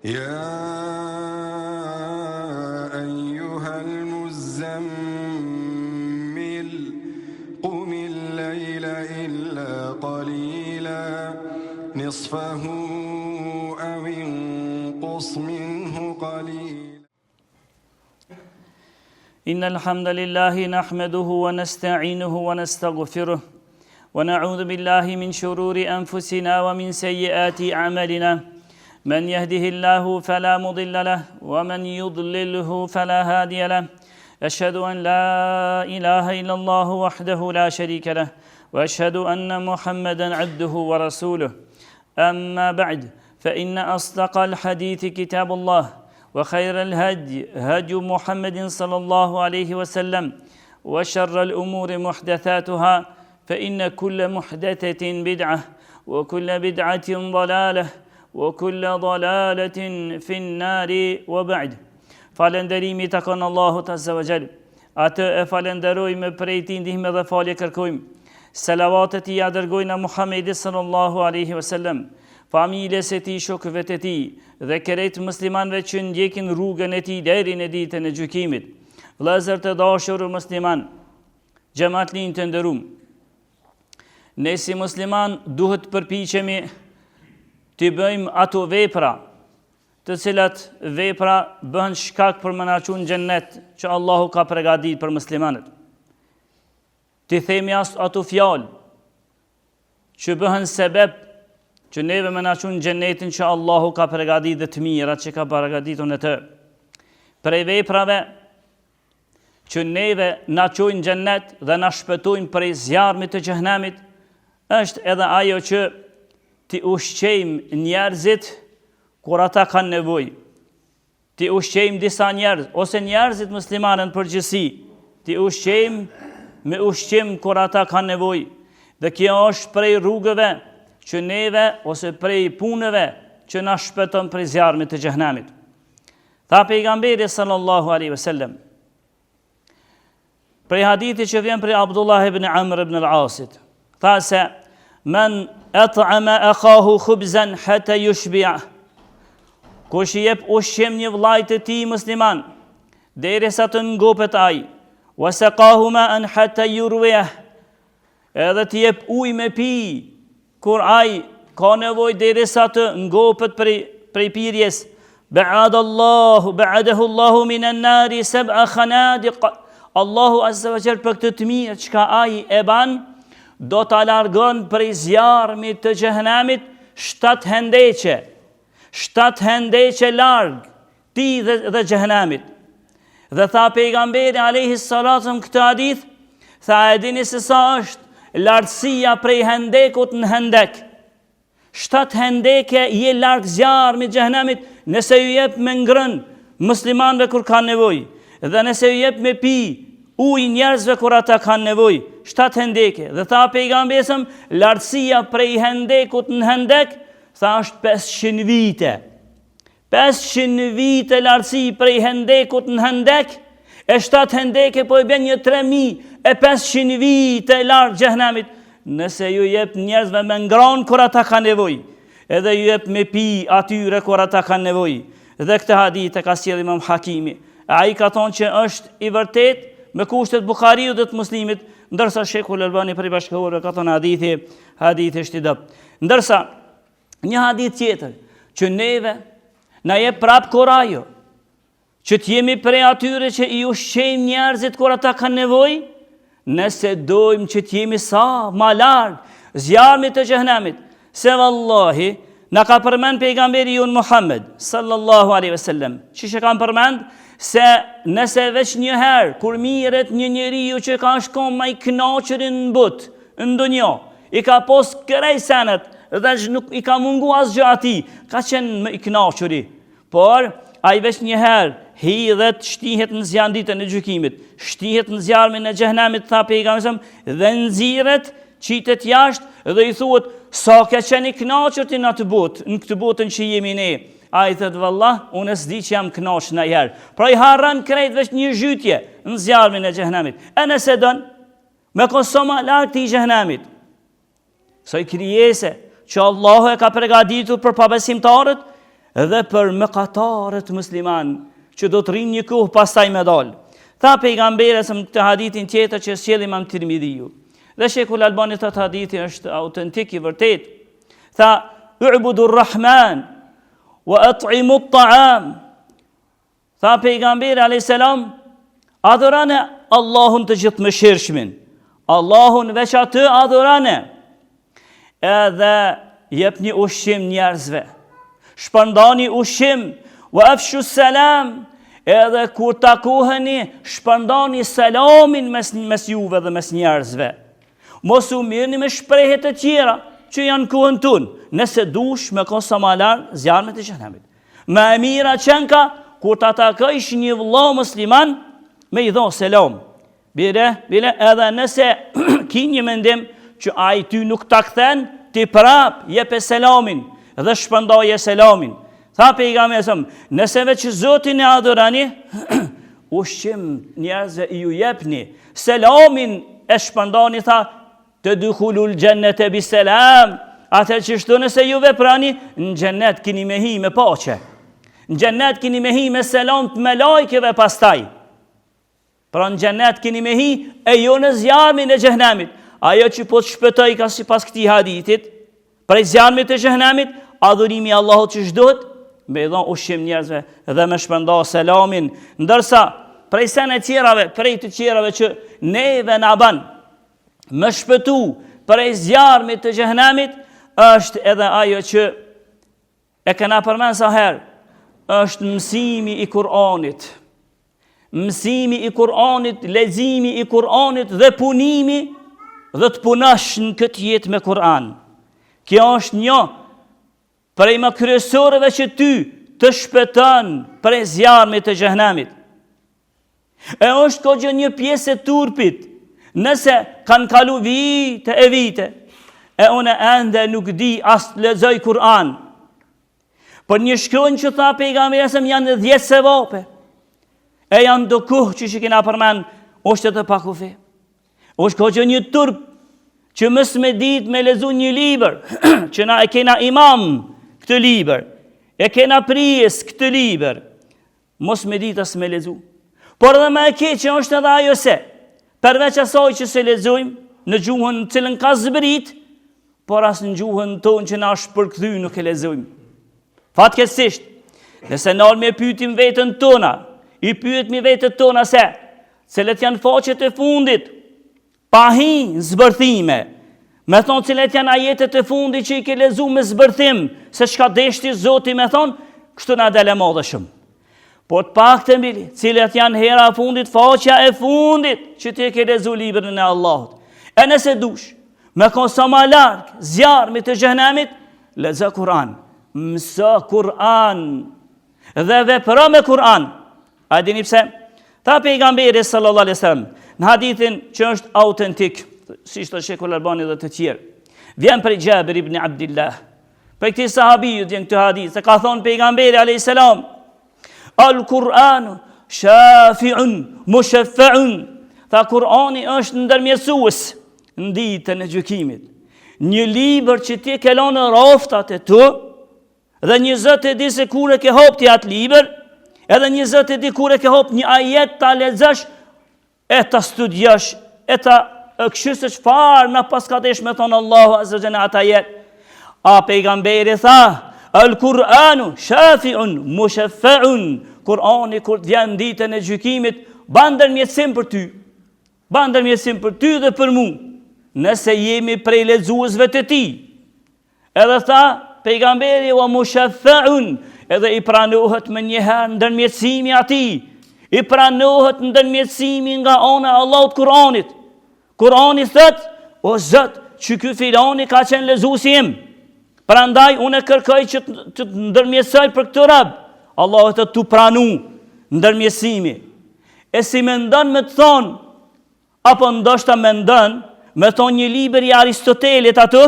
يا أيها المزمل قم الليل إلا قليلا نصفه أو انقص منه قليلا إن الحمد لله نحمده ونستعينه ونستغفره ونعوذ بالله من شرور أنفسنا ومن سيئات أعمالنا من يهده الله فلا مضل له ومن يضلله فلا هادي له أشهد أن لا إله إلا الله وحده لا شريك له وأشهد أن محمدا عبده ورسوله أما بعد فإن أصدق الحديث كتاب الله وخير الهدي هدي محمد صلى الله عليه وسلم وشر الأمور محدثاتها فإن كل محدثة بدعة وكل بدعة ضلالة وكل ضلالة في النار وبعد. Falënderimi takon Allahut Azza wa Jall. Atë e falenderojmë prej tij ndihmë dhe falje kërkojmë. Selavatet i dërgojnë Muhamedit sallallahu alaihi wasallam, familjes e tij, shokëve të tij dhe krejt muslimanëve që ndjekin rrugën e tij deri në ditën e gjykimit. Vëllezër të dashur musliman, xhamatllin të nderuar. Ne si musliman duhet përpiqemi të bëjmë ato vepra, të cilat vepra bëhen shkak për më na çuar në xhennet që Allahu ka përgatitur për muslimanët. Të themi ato fjalë që bëhen sebeb që neve më na çuar në xhennetin që Allahu ka përgatitur dhe të mirat që ka përgatitur në të. Prej veprave që neve na çojnë në xhennet dhe na shpëtojnë prej zjarmit të xhenemit është edhe ajo që ti ushqejmë njerëzit kur ata kanë nevojë. Ti ushqejmë disa njerëz ose njerëzit muslimanë në përgjithësi. Ti ushqejmë me ushqim kur ata kanë nevojë. Dhe kjo është prej rrugëve që neve ose prej punëve që na shpëton prej zjarmit të xhenemit. Tha pejgamberi sallallahu alaihi wasallam. Prej hadithi që vjen prej Abdullah ibn Amr ibn al-Asit. Tha se men at'ama akhahu khubzan hatta yushbi'a. Kush i jep ushqim një vllajt të tij musliman derisa të ngopet ai, wa saqahu ma'an hatta yurwi'a. Edhe të jep ujë me pi kur ai ka nevojë derisa të ngopet prej pirjes. Ba'adahu Allahu minan nari sab'a khanadiq. Allahu azza wa jalla për këtë të mirë çka ai e ban do ta largon prej zjarmit të xhenemit 7 hendeqe. 7 hendeqe larg ti dhe xhenemit. Dhe tha pejgamberi alayhi salatu këtë hadith, tha e dini se sa është lartësia prej hendekut në hendek. 7 hendeke je larg zjarmit xhenemit nëse ju jep me ngrën muslimanëve kur kanë nevojë dhe nëse ju jep me pi ujë njerëzve kur ata kanë nevojë. 7 hendeke. Dhe tha pejgamberi lartësia prej hendekut në hendek, tha është 500 vite. 500 vite lartësi prej hendekut në hendek, e 7 hendeke po i bën një 3500 vite larg xhenemit. Nëse ju jep njerëzve me ngran kur ata kanë nevojë, edhe ju jep me pi atyre kur ata kanë nevojë. Dhe këtë hadith e ka sjellë Imam Hakimi. Ai ka thonë që është i vërtet me kushtet Buhariut dhe të Muslimit, ndërsa Sheikhul Albani për i bashkëkohëve ka thonë hadithi është i dobët. Ndërsa një hadith tjetër që neve na jep prap korajo, që t'jemi prej atyre që i ushqejmë njerëzit kur ata kanë nevojë, nëse dojmë që t'jemi sa ma larg zjarmit të xhenemit, se vallahi na ka përmend pejgamberi jon Muhammed sallallahu alaihi wasallam, që kanë përmend se nëse veç një herë kur mirret një njeriu që ka shkon më i kënaqur në botë, në dunjë, i ka pos kërej senet dhe nuk i ka mungu asgjë atij, ka qenë më i kënaqur. Por ai veç një herë hidhet, shtihet në zjarr ditën e gjykimit, shtihet në zjarmin e xhenemit, tha pejgamberi, dhe nxirret, qitet jashtë dhe i thuhet sa ke qenë i kënaqur ti në atë botë, në këtë botën që jemi ne. A i thëtë vëllah, unë e s'di që jam kënaqë në herë. Pra i harran krejt veç një zhytje në zjarmin e xhenemit. E nëse dënë, me konsoma lartë i xhenemit. So i krijese që Allahu e ka përgatitur për pabesimtarët, dhe për mëkatarët musliman, që do të rinë një kohë pastaj me dalë. Tha pejgamberi në këtë hadithin tjetër që sjell Imam Tirmidhiu. Dhe Sheikhul Albani thotë hadithi është autentik i vërtet. Tha u'budur Rahman wa at'imu at-ta'am. Tha pejgamberi alayhis salam, adhurane Allahun të gjithëmëshirshmin. Allahun veç atë adhurane. Edhe jepni ushqim njerëzve. Shpërndani ushqim, wa afshu salam, edhe kur takoheni, shpërndani selamin mes juve dhe mes njerëzve. Mos u mirëni me shprehje të tjera që janë kohën tunë, nëse dush me konë sa ma larë zjarmet e xhenemit. Më e mira qenka, kur ta takojsh një vëlla musliman, me i dho selam. Bile, edhe nëse ki një mendim që ai ty nuk ta kthen, ti prap jepe selamin dhe shpërndaje selamin. Tha pejgamberi, nëse veç Zotin e adhurani, ushqim njerëzve ju jepni, selamin e shpërndani, tha, të dukhulul xhennete biselam, atër që shtu nëse ju veprani, në xhennet kini me hi me paqe. Në xhennet kini me hi me selam të melajkeve pastaj. Pra në xhennet kini me hi e jo në zjarmin e xhenemit. Ajo që po të shpëtoj ka si pas këtij hadithit, prej zjarmit e xhenemit, adhurimi Allahut që shdohet, me i dhon ushqim njerëzve dhe me shpërnda selamin, ndërsa prej sene tjerave, prej të tjerave që neve na ban me shpëtu prej zjarmit të xhenemit, është edhe ajo që e kena përmend sa herë, është mësimi i Kur'anit. Mësimi i Kur'anit, leximi i Kur'anit dhe punimi dhe të punosh në këtë jetë me Kur'an. Kjo është një prej më kryesorëve që ty të shpëton prej zjarmit të xhenemit. E është ko gjë një pjesë e turpit, nëse kanë kalu vite e vite, e une ende nuk di as të lexoj Kur'an. Për një shkronjë që tha pejgamberi janë 10 sevape, e janë do kuh që kena përmen, është të pakufi. është ko gjë një turp, që mës me dit me lezu një liber, që na e kena imam këtë liber, e kena prijes këtë liber, mos me dit as me lezu. Por dhe me e ke që është edhe ajo se, përveç asaj që se lezojmë, në gjuhën cilën ka zbrit, por as në gjuhën tonë që na është përkthy nuk e lezojmë. Fatkeqësisht, nëse nalë me pyetim vetën tona, i pyetmi vetën tona se, cilet janë faqet e fundit, pa hi zbërthime, me thonë cilet janë ajetet e fundit që i ke lezu me zbërthim, se shka deshti Zoti me thonë, kështu na dele madhe shumë. Po të pak të mbili, cilet janë hera e fundit, faqja e fundit, që ti ke lezu librin e Allahut. E nëse dush, me konë sa ma larkë, zjarmit të xhenemit, lexo Kur'an, mëso Kur'an, dhe vepro me Kur'an. A dini pse? Tha pejgamberi sallallahu alaihi wasallam, në hadithin që është autentik, si ishte Sheikhul Albani dhe të tjerë, vjen për Jabir ibn Abdillah, për këtij sahabiju vjen këtë hadith, se ka thonë pejgamberi alayhi salam, Al-Qur'anu shafi'un mushaffa'un. Tha Kur'ani është ndërmjetësues në ditën e gjykimit. Një libër që ti ke lënë në raftat e tu, dhe një zot e di se kur e ke hapti atë libër, edhe një zot e di kur e ke hap një ajet ta lexosh, e ta studiosh, e ta kështu çfarë na paskatesh me thon Allahu azza jalla atë ajet. A pejgamberi tha, Al-Qur'anu shafi'un mushaffa'un. Kur'ani kur vjen ditën e gjykimit, ban ndërmjetësim për ty. Ban ndërmjetësim për ty dhe për mua, nëse jemi prej lexuesve të tij. Edhe tha pejgamberi wa mushaffa'un, edhe i pranohet më njëherë ndërmjetësimi atij. I pranohet ndërmjetësimi nga ana e Allahut Kur'anit. Kur'ani thot, o Zot, që ky filani ka qenë lexuesi im. Prandaj unë kërkoj që të ndërmjetësoj për këtë rob. Allah të tu pranu ndërmjetësimi. E si mendon me të thonë, apo ndoshta mendon me thonë një libër i Aristotelit atë,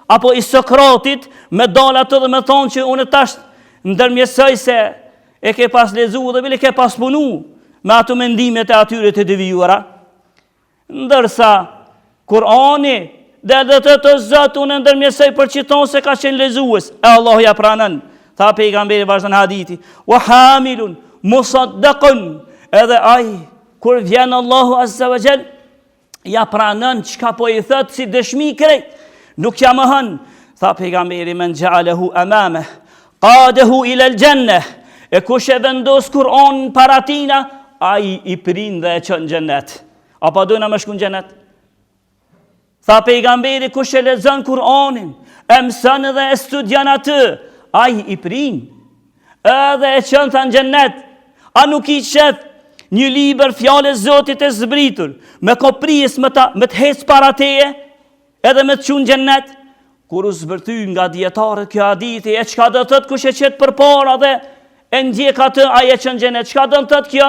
apo i Sokratit, me dal atë dhe me thonë që unë tash ndërmjetësoj se e ke pas lezu dhe bile ke pas punu me ato mendimet e atyre të devijuara. Ndërsa Kur'ani dhe të Zot unë ndërmjetësoj për që thonë se ka qenë lezues, e Allah ja pranën. Tha pejgamberi vazhdon hadithi, wa hamilun musaddaqun, edhe ai kur vjen Allahu azza wa jall ja pranon çka po i thot si dëshmi krejt, nuk ja mohon. Tha pejgamberi men ja'alahu amamah qadahu ila al-jannah, e kush e vendos Kur'anin para tina, ai i prin dhe e çon në xhenet. Apo do na më shkon në xhenet? Tha pejgamberi kush e lexon Kur'anin, e mëson dhe e studion atë, ai i prin edhe e çon në xhenet. A nuk i qef një libër fjale Zotit e zbritur, me kopris me të hec para teje, edhe me të qunë xhenet? Kur u zbërthy nga dietarët kjo hadithi, e çka do thot kush e qet përpara dhe e ndjek atë, ai e çon në xhenet. Çka do të thot kjo?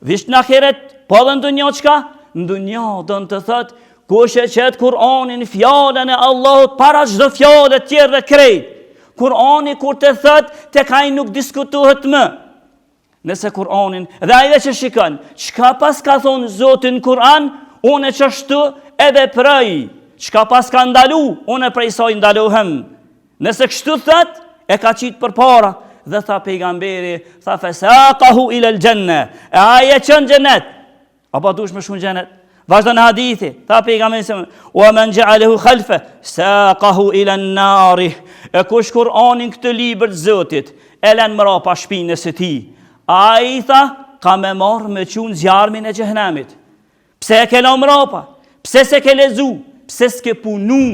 Vish në ahiret, po dhe në dunjë çka? Në dunjë do të thot kush e qet Kur'anin, fjalën e Allahut para çdo fjale tjetër dhe krejt. Kur'ani kur të thot, tek ai nuk diskutohet më. Nëse Kur'anin, dhe ajve që shikon, çka pas ka thonë Zotin Kur'an, unë e qështu edhe prej, çka pas ka ndalu, unë e prej saj ndaluhem. Nëse kështu thët, e ka qitë për para, dhe tha pejgamberi, tha fesaqahu ila al-janna, e aje qënë xhenet, apo dush me shkun xhenet. Vazhdo në hadithi, tha pejgamberi, wa man ja'alahu khalfa, saqahu ila an-nari, e kush Kur'anin këtë libër të Zotit, e len mrapa shpinës së tij, a i tha, ka me marrë me qunë zjarmin e xhehenamit. Pse e ke la mrapa? Pse se ke lezu? Pse s'ke punu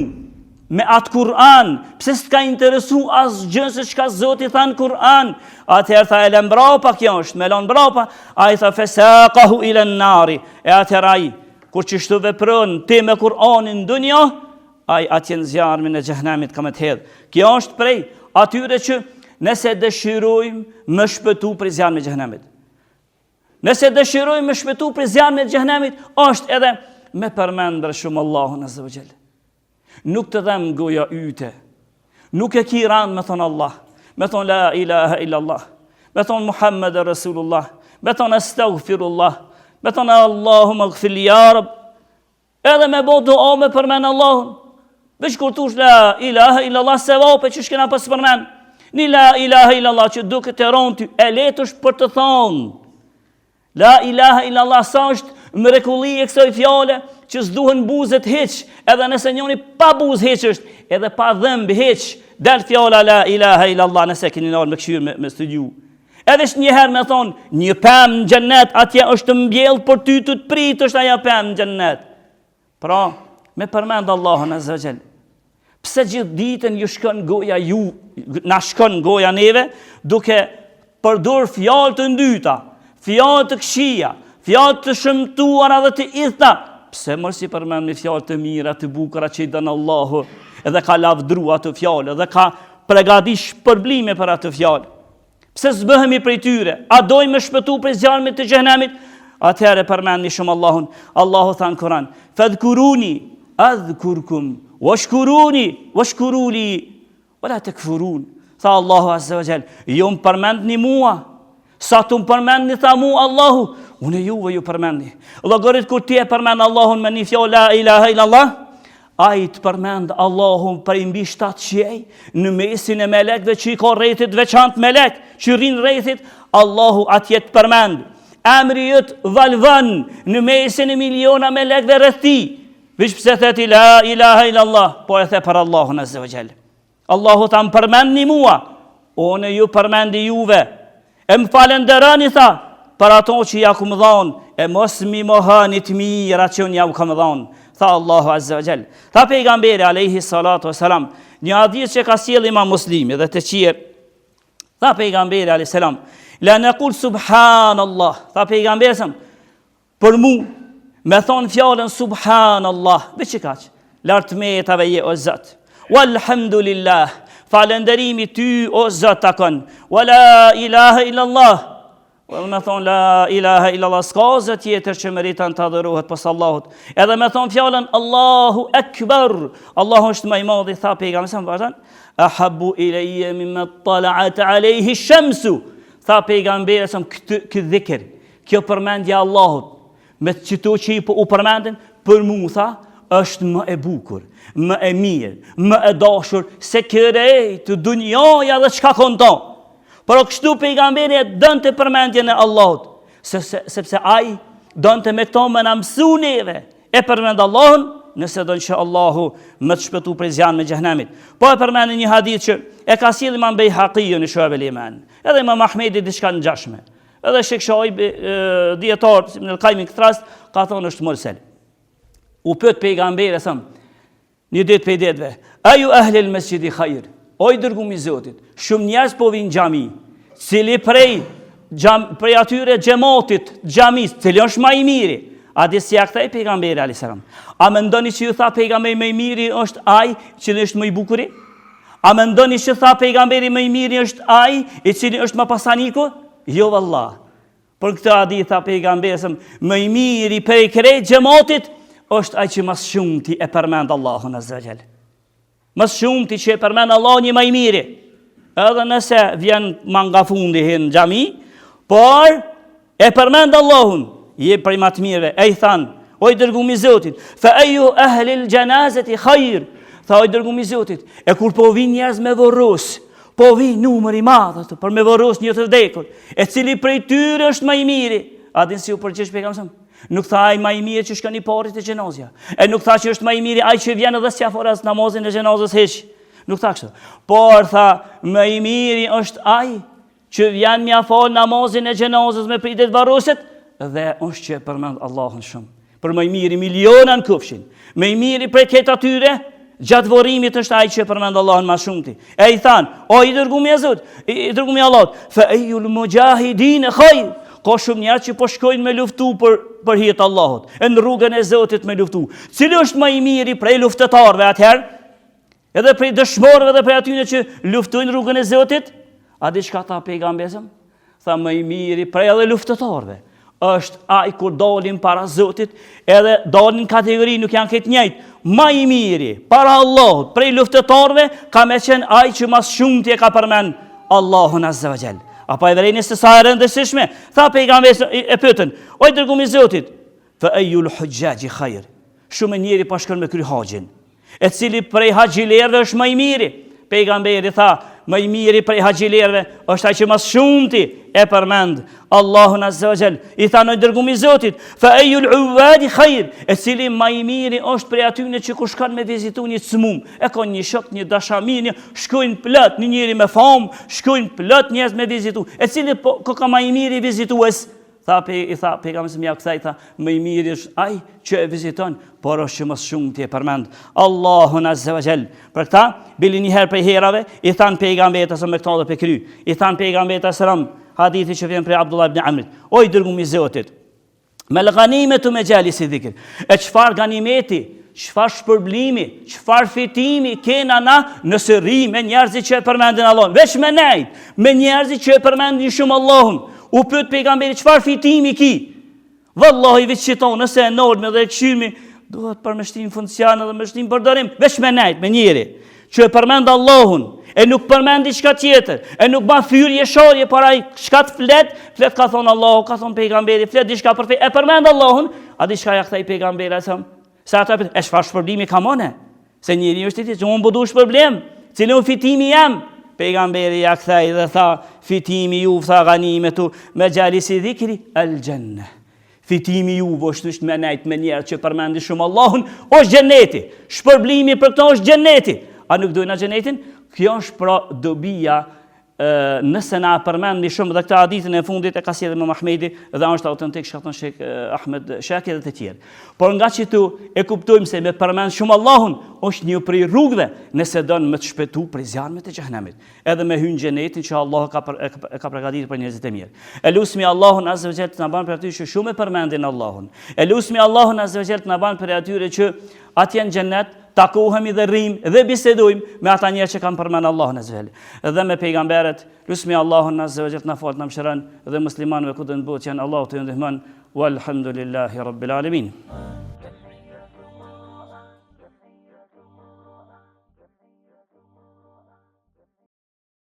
me atë Kur'an? Pse s'ka interesu as gjë se çka Zoti tha në Kur'an? Atëherë tha, e le mrapa kjo është, me la mrapa. A i tha, fesaqahu ila an-nari. E atëherë ai, kur çështu vepron ti me Kur'anin në dunjë, ai atje në zjarmin e xhehenamit ka me të hedhë. Kjo është prej atyre që nëse dëshirojmë më shpëtu për zjarmin e xhehenamit. Nëse dëshirojmë më shpëtu për zjarmin e xhehenamit, është edhe me përmendër shumë Allahun azza wa jall. Nuk të dhem goja yte. Nuk e ki rand me thonë Allah, me thonë la ilaha illallah, me thonë Muhammed e Rasulullah, me thonë astaghfirullah, me thonë Allahumma ighfir li ya Rabb. Edhe me bo dua me përmend Allahun. Veç kur thush la ilaha illallah se vape që shkena pas përmend. Ni la ilaha illallah që duke të ronë ty, e letësh për të thonë. La ilaha illallah sa është mrekulli e kësaj fjale që s'duhen buzët heq, edhe nëse njoni pa buzë heq është, edhe pa dhëmb heq, del fjala la ilaha illallah nëse keni nalë me këshirë me studiu. Edhe është njëherë me thonë, një pëmë në xhennet, atje është mbjellë për ty të të pritë është aja pëmë në xhennet. Pra, me përmend Allahun azza wa jall. Pse gjithë ditën ju shkon goja ju, na shkon goja neve, duke përdur fjalë të ndyta, fjalë të këqija, fjalë të shëmtuara dhe të idhta. Pse mos i përmend me fjalë të mira, të bukura që i dhan Allahu, edhe ka lavdru atë fjalë, edhe ka përgatitur shpërblime për atë fjalë. Pse s'bëhemi prej tyre? A dojmë shpëtu prej zjarmit të xhehenamit? Atëherë përmendni shumë Allahun. Allahu tha në Kur'an, "Fadhkuruni adhkurkum washkuruni washkuruli wala takfurun." Tha Allahu azza wa jall, ju më përmendni mua, sa të më përmendni tha mua Allahu, unë juve ju përmendni. Llogarit kur ti e përmend Allahun me një fjalë la ilaha illallah, ai të përmend Allahun për mbi 7 qiej, në mesin e melekëve që i ka rrethit veçantë melek, që rrin rrethit, Allahu atje të përmend. Emri jëtë valvan në mesin e miliona melekëve rreth tij. Vish pse theti la ilaha illallah, po e the për Allahun azza wa jall. Allahu ta më përmendni mua, unë ju përmendi juve. E më falenderoni tha për ato që ja kum dhon, e mos mi mohani të mira që unë ja u kam dhon. Tha Allahu azza wa jall. Tha pejgamberi alayhi salatu wasalam, një hadith që ka sjell Imam Muslimi dhe të tjerë. Tha pejgamberi alayhi salam, la naqul subhanallah. Tha pejgamberi sa për mu me thonë fjallën subhanallah, veç që kaq, lartë metave je o Zot. Walhamdulillah, falenderimi ty o Zot takon. Wa la ilaha illallah, me thonë la ilaha illallah, s'ka zot tjetër që meriton të adhurohet pas Allahut. Edhe me thonë fjallën Allahu akbar, Allahu është më i madh, tha pejgamberi sa vazhdon, ahabbu ilayya mimma tala'at alayhi ash-shamsu. Tha pejgamberi sa këtë dhikr, kjo përmendje Allahut, me qëto që i u përmendin, për mu, tha, është më e bukur, më e mirë, më e dashur se kërejtë dunjoja dhe çka konton. Por kështu pejgamberi e donte përmendjen e Allahut, sepse ai donte me këto më na mësu neve e përmend Allahun, nëse do që Allahu më të shpëtu prej zjanëve të xhenemit. Po e përmend një hadith që e ka sjell Imam Bejhaqiu në Shu'ab al-Iman. Edhe Imam Ahmedi diçka të ngjashme. Edhe Sheikh Shaibi dietar Ibn al-Qayyim këtë rast ka thonë është mursal. U pyet pejgamberi sa një ditë për ditëve, aju ahli al-masjidi khair. O i dërguari i Zotit, shumë njerëz po vinë në xhami, cili prej atyre xhamatit, xhamis, cili është më i miri. A di si akta e pejgamberi alayhis salam. A mendoni që ju tha pejgamberi më i miri është ai që është më i bukuri? A mendoni që tha pejgamberi më i miri është ai i cili është më pasaniku? Jo vallah. Por këtë a di tha pejgamberi më i miri prej krejt xhamatit është ai që më shumti e përmend Allahun azza wa jall. Më shumti që e përmend Allahun më i miri. Edhe nëse vjen nga fundi në xhami, por e përmend Allahun. Je prej më të mirëve, e i thanë, o i dërguari i Zotit, fa ayu ahli al-janazati khair, tha o i dërguari i Zotit, e kur po vinë njerëz me varros, po vinë numër i madh atë për me varros një të vdekur, e cili prej tyre është më i miri. A din si u përgjigj pejgamberi? Nuk tha ai më i miri që shkon i parit të xhenozja. E nuk tha që është më i miri ai që vjen edhe s'ia foras namazin e xhenozës hiç. Nuk tha kështu. Por tha më i miri është ai që vjen m'ia fal namazin e xhenozës me pritet varroset. Dhe është që e përmend Allahun shumë. Për më i miri miliona në kufshin. Më i miri prej këtë atyre, gjatë vorrimit është ai që e përmend Allahun më shumëti. E i thanë, o i dërguari i Zotit, i dërguari i Allahut, fa ayyul mujahidin khair. Ka shumë njerëz që po shkojnë me luftu për hir të Allahut, e në rrugën e Zotit me luftu. Cili është më i miri prej luftëtarëve atëherë? Edhe prej dëshmorëve dhe prej atyre që luftojnë rrugën e Zotit? A di çka tha pejgamberi? Tha më i miri prej edhe luftëtarëve është ai kur dalin para Zotit, edhe dalin kategori nuk janë këtë njëjtë. Më i miri para Allahut prej luftëtarëve ka më qenë ai që më shumti e ka përmend Allahun azza wa jall. Apo e vëreni se sa e rëndësishme? Tha pejgamberi e pyetën, o i dërguari i Zotit, fa ayyul hujjaj khair. Shumë njëri po shkon me kry haxhin, e cili prej haxhilerëve është më i miri. Pejgamberi tha, më i miri prej haxhilerëve është ai që më shumti e përmend Allahun azza wa jall. I tha, o i dërguari i Zotit, fa ayyul uwadi khair, e cili më i miri është prej atyre që kur shkon me vizitu një cmum, e ka një shok, një dashamin, shkojnë plot, një njeri me famë, shkojnë plot njerëz me vizitu, e cili ka më i miri vizitues. I tha pejgamberi më kthej, tha, më i miri është ai që e viziton, por është që më shumë ti e përmend Allahun azza wa jall. Për këtë, bili një herë prej herave, i than pejgamberit sa me këto dhe pe kry. I than pejgamberit sallam, hadithi që vjen prej Abdullah ibn Amrit. O i dërguari i Zotit, me ganimetu me xhalisi dhikr. E çfarë ganimeti, çfarë shpërblimi, çfarë fitimi kena na nëse rrim me njerëzit që e përmendin Allahun, veç me nejt, me njerëzit që e përmendin shumë Allahun. U pyet pejgamberi çfarë fitimi ki? Vallahi veç shiton nëse e nolme dhe e këshirmi, duhet përmeshtim funksion edhe mështim përdorim, veç me nejt, me njeri që e përmend Allahun, e nuk përmend diçka tjetër, e nuk ban thyrje sharje para ai çka të flet ka thon Allahu, ka thon pejgamberi, flet diçka për fe, e përmend Allahun, a diçka ja kthej pejgamberi sa ata pyet, e çfarë shpërblimi ka mëne? Se njeriu është i tillë, unë do dush problem, cilë fitimi jam? Pejgamberi ja kthej dhe tha, fitimi ju, tha ganimetu me xhalisi dhikri al janna. Fitimi ju është me nejt me njerë që përmendi shumë Allahun, është xheneti. Shpërblimi për këto është xheneti. A nuk dojna xhenetin? Kjo është pra dobia nëse na përmendi shumë dhe këtë hadithin e fundit e ka sjellë Imam Ahmedi dhe është autentik shkaton Sheikh Ahmed Shaki dhe të tjerë. Por nga që tu e kuptojmë se me përmend shumë Allahun është një prej rrugëve nëse don me të shpëtu prej zjarmit të xhenemit. Edhe me hyn xhenetin që Allah ka përgatitur për njerëzit e mirë. Elusmi Allahun azza wa jall të na bën për aty që shumë e përmendin Allahun. Elusmi Allahun azza wa jall të na bën për atyre që atje në xhenet takohemi dhe rrim dhe bisedojmë me ata njerëz që kanë përmend Allahun azza wa jall. Dhe me pejgamberet, lusmi Allahun azza wa jall të na fal, na mëshiron dhe muslimanëve ku do të bëhet që Allahu të ndihmon. Walhamdulillahi rabbil alamin.